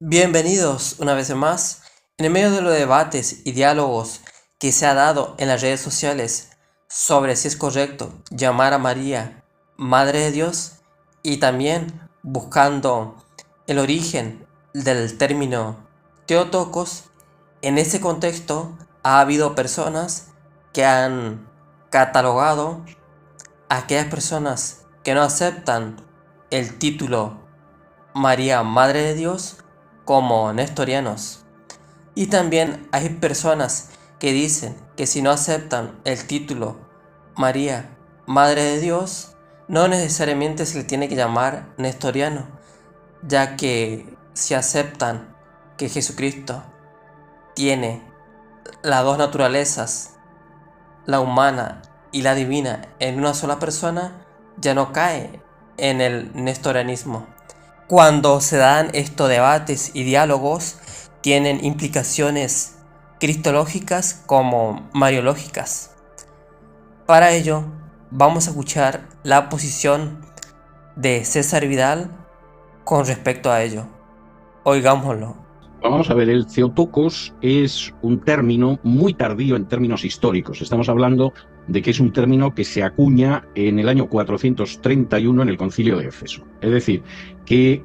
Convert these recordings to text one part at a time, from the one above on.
Bienvenidos una vez más. En el medio de los debates y diálogos que se ha dado en las redes sociales sobre si es correcto llamar a María Madre de Dios y también buscando el origen del término Theotokos, en ese contexto ha habido personas que han catalogado a aquellas personas que no aceptan el título María Madre de Dios como nestorianos. Y también hay personas que dicen que si no aceptan el título María Madre de Dios, no necesariamente se le tiene que llamar nestoriano, ya que si aceptan que Jesucristo tiene las dos naturalezas, la humana y la divina, en una sola persona, ya no cae en el nestorianismo. Cuando se dan estos debates y diálogos, tienen implicaciones cristológicas como mariológicas. Para ello, vamos a escuchar la posición de César Vidal con respecto a ello. Oigámoslo. Vamos a ver, el Theotokos es un término muy tardío en términos históricos. Estamos hablando de que es un término que se acuña en el año 431 en el Concilio de Éfeso. Es decir, que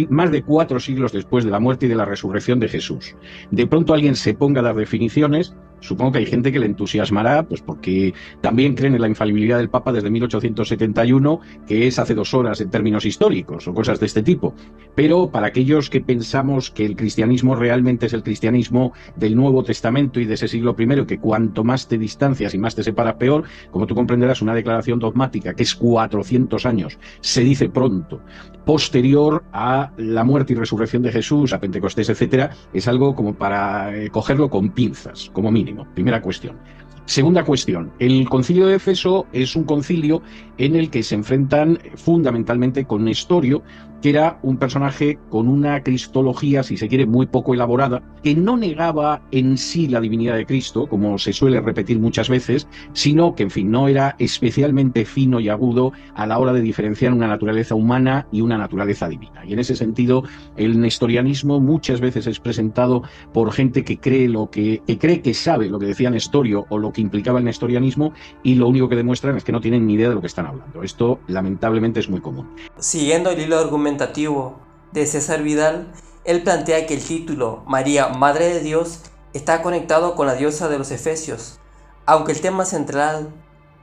más de 4 siglos después de la muerte y de la resurrección de Jesús, de pronto alguien se ponga a dar definiciones. Supongo que hay gente que le entusiasmará, pues porque también creen en la infalibilidad del Papa desde 1871, que es hace 2 horas en términos históricos o cosas de este tipo. Pero para aquellos que pensamos que el cristianismo realmente es el cristianismo del Nuevo Testamento y de ese siglo I, que cuanto más te distancias y más te separa peor, como tú comprenderás, una declaración dogmática que es 400 años, se dice pronto, posterior a la muerte y resurrección de Jesús, a Pentecostés, etcétera, es algo como para cogerlo con pinzas, como mínimo. Primera cuestión. Segunda cuestión, el concilio de Éfeso es un concilio en el que se enfrentan fundamentalmente con Nestorio, que era un personaje con una cristología, si se quiere, muy poco elaborada, que no negaba en sí la divinidad de Cristo, como se suele repetir muchas veces, sino que, en fin, no era especialmente fino y agudo a la hora de diferenciar una naturaleza humana y una naturaleza divina. Y en ese sentido, el nestorianismo muchas veces es presentado por gente que cree que sabe lo que decía Nestorio o lo que implicaba el nestorianismo, y lo único que demuestran es que no tienen ni idea de lo que están hablando. Esto, lamentablemente, es muy común. Siguiendo el hilo argumentativo de César Vidal, él plantea que el título María Madre de Dios está conectado con la diosa de los Efesios. Aunque el tema central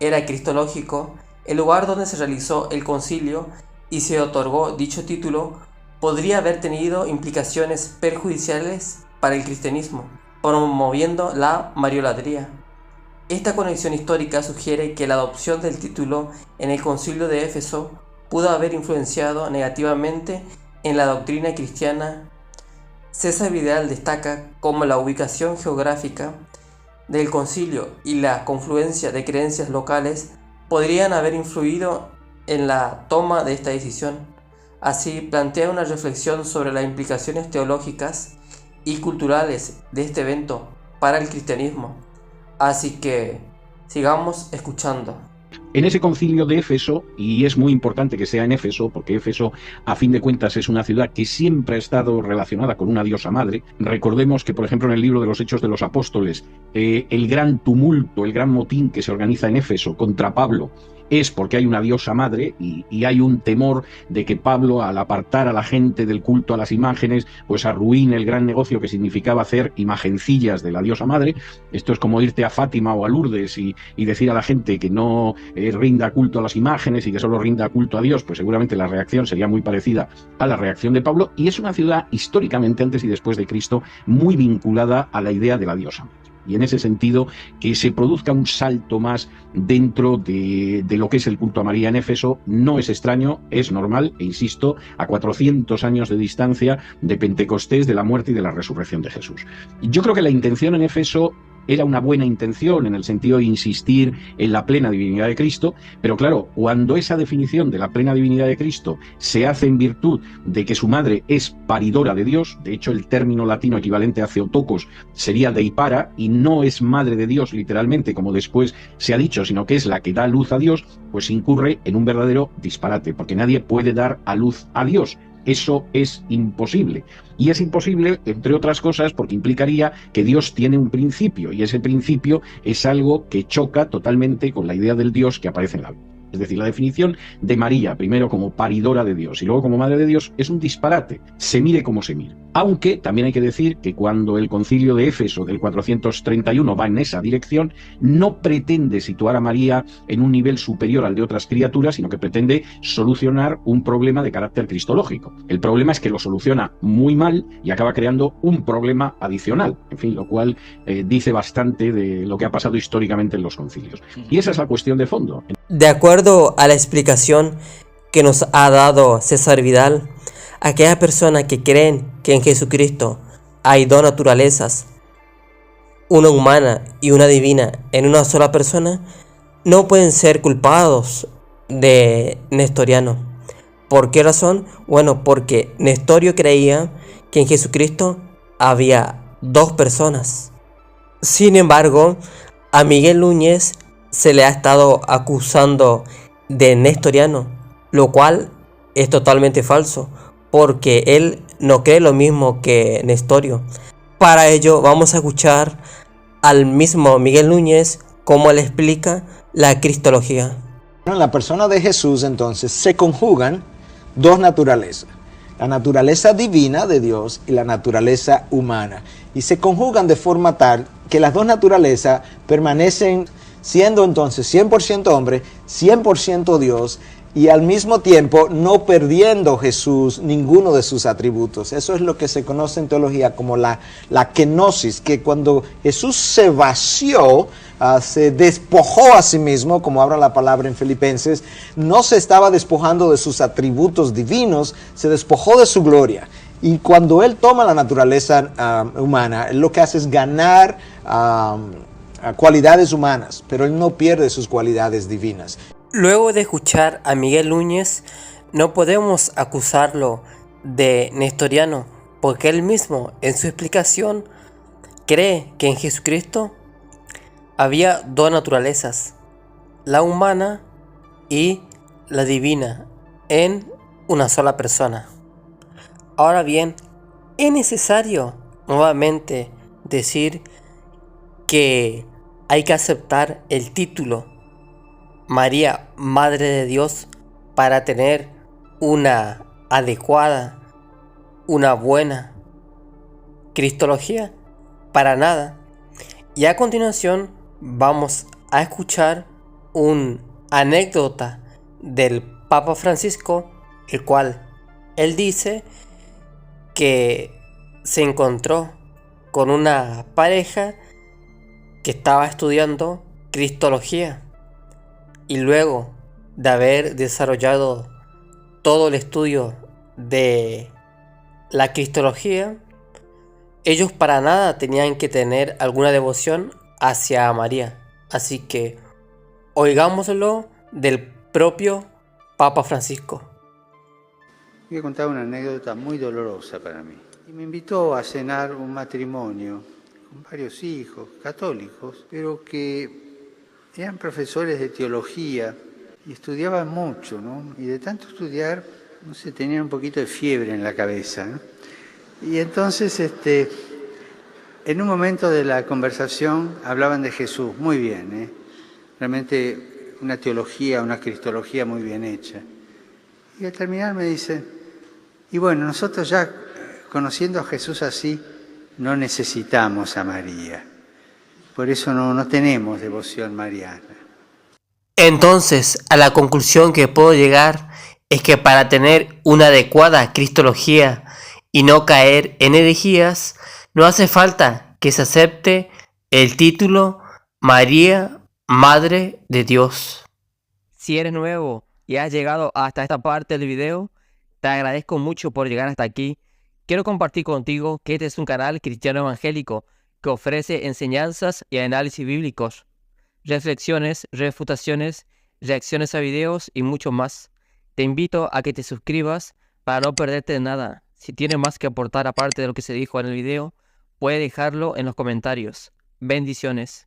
era cristológico, el lugar donde se realizó el concilio y se otorgó dicho título podría haber tenido implicaciones perjudiciales para el cristianismo, promoviendo la mariolatría. Esta conexión histórica sugiere que la adopción del título en el concilio de Éfeso pudo haber influenciado negativamente en la doctrina cristiana. César Vidal destaca cómo la ubicación geográfica del concilio y la confluencia de creencias locales podrían haber influido en la toma de esta decisión. Así, plantea una reflexión sobre las implicaciones teológicas y culturales de este evento para el cristianismo. Así que sigamos escuchando. En ese concilio de Éfeso, y es muy importante que sea en Éfeso, porque Éfeso, a fin de cuentas, es una ciudad que siempre ha estado relacionada con una diosa madre. Recordemos que, por ejemplo, en el libro de los Hechos de los Apóstoles, el gran tumulto, el gran motín que se organiza en Éfeso contra Pablo, es porque hay una diosa madre y hay un temor de que Pablo, al apartar a la gente del culto a las imágenes, pues arruine el gran negocio que significaba hacer imagencillas de la diosa madre. Esto es como irte a Fátima o a Lourdes y decir a la gente que no rinda culto a las imágenes y que solo rinda culto a Dios. Pues seguramente la reacción sería muy parecida a la reacción de Pablo, y es una ciudad históricamente, antes y después de Cristo, muy vinculada a la idea de la diosa madre. Y en ese sentido, que se produzca un salto más dentro de lo que es el culto a María en Éfeso no es extraño, es normal, e insisto, a 400 años de distancia de Pentecostés, de la muerte y de la resurrección de Jesús. Yo creo que la intención en Éfeso era una buena intención, en el sentido de insistir en la plena divinidad de Cristo, pero claro, cuando esa definición de la plena divinidad de Cristo se hace en virtud de que su madre es paridora de Dios, de hecho el término latino equivalente a Theotokos sería deipara, y no es madre de Dios literalmente, como después se ha dicho, sino que es la que da luz a Dios, pues incurre en un verdadero disparate, porque nadie puede dar a luz a Dios. Eso es imposible. Y es imposible, entre otras cosas, porque implicaría que Dios tiene un principio, y ese principio es algo que choca totalmente con la idea del Dios que aparece en la Biblia. Es decir, la definición de María, primero como paridora de Dios y luego como madre de Dios, es un disparate, se mire como se mire. Aunque también hay que decir que cuando el concilio de Éfeso del 431 va en esa dirección, no pretende situar a María en un nivel superior al de otras criaturas, sino que pretende solucionar un problema de carácter cristológico. El problema es que lo soluciona muy mal y acaba creando un problema adicional, en fin, lo cual dice bastante de lo que ha pasado históricamente en los concilios. Y esa es la cuestión de fondo. De acuerdo a la explicación que nos ha dado César Vidal, aquellas personas que creen que en Jesucristo hay dos naturalezas, una humana y una divina, en una sola persona, no pueden ser culpados de nestoriano. ¿Por qué razón? Bueno, porque Nestorio creía que en Jesucristo había dos personas. Sin embargo, a Miguel Núñez se le ha estado acusando de nestoriano, lo cual es totalmente falso, porque él no cree lo mismo que Nestorio. Para ello vamos a escuchar al mismo Miguel Núñez cómo él explica la cristología. En la persona de Jesús entonces se conjugan dos naturalezas, la naturaleza divina de Dios y la naturaleza humana, y se conjugan de forma tal que las dos naturalezas permanecen siendo entonces 100% hombre, 100% Dios, y al mismo tiempo no perdiendo Jesús ninguno de sus atributos. Eso es lo que se conoce en teología como la kenosis, que cuando Jesús se vació, se despojó a sí mismo, como habla la palabra en Filipenses, no se estaba despojando de sus atributos divinos, se despojó de su gloria. Y cuando Él toma la naturaleza humana, Él lo que hace es ganar cualidades humanas, pero Él no pierde sus cualidades divinas. Luego de escuchar a Miguel Núñez, no podemos acusarlo de nestoriano, porque él mismo en su explicación cree que en Jesucristo había dos naturalezas, la humana y la divina, en una sola persona. Ahora bien, es necesario nuevamente decir que hay que aceptar el título María, Madre de Dios, para tener una adecuada, una buena cristología. Para nada. Y a continuación vamos a escuchar una anécdota del Papa Francisco, el cual él dice que se encontró con una pareja que estaba estudiando cristología. Y luego de haber desarrollado todo el estudio de la cristología, ellos para nada tenían que tener alguna devoción hacia María. Así que oigámoslo del propio Papa Francisco. Voy a contar una anécdota muy dolorosa para mí. Y me invitó a cenar un matrimonio con varios hijos católicos, pero que eran profesores de teología y estudiaban mucho, ¿no? Y de tanto estudiar, no sé, tenían un poquito de fiebre en la cabeza, ¿no? Y entonces, en un momento de la conversación hablaban de Jesús, muy bien, ¿eh? Realmente una teología, una cristología muy bien hecha. Y al terminar me dicen, y bueno, nosotros ya conociendo a Jesús así, no necesitamos a María. Por eso no tenemos devoción mariana. Entonces, a la conclusión que puedo llegar es que para tener una adecuada cristología y no caer en herejías, no hace falta que se acepte el título María, Madre de Dios. Si eres nuevo y has llegado hasta esta parte del video, te agradezco mucho por llegar hasta aquí. Quiero compartir contigo que este es un canal cristiano evangélico que ofrece enseñanzas y análisis bíblicos, reflexiones, refutaciones, reacciones a videos y mucho más. Te invito a que te suscribas para no perderte nada. Si tienes más que aportar aparte de lo que se dijo en el video, puedes dejarlo en los comentarios. Bendiciones.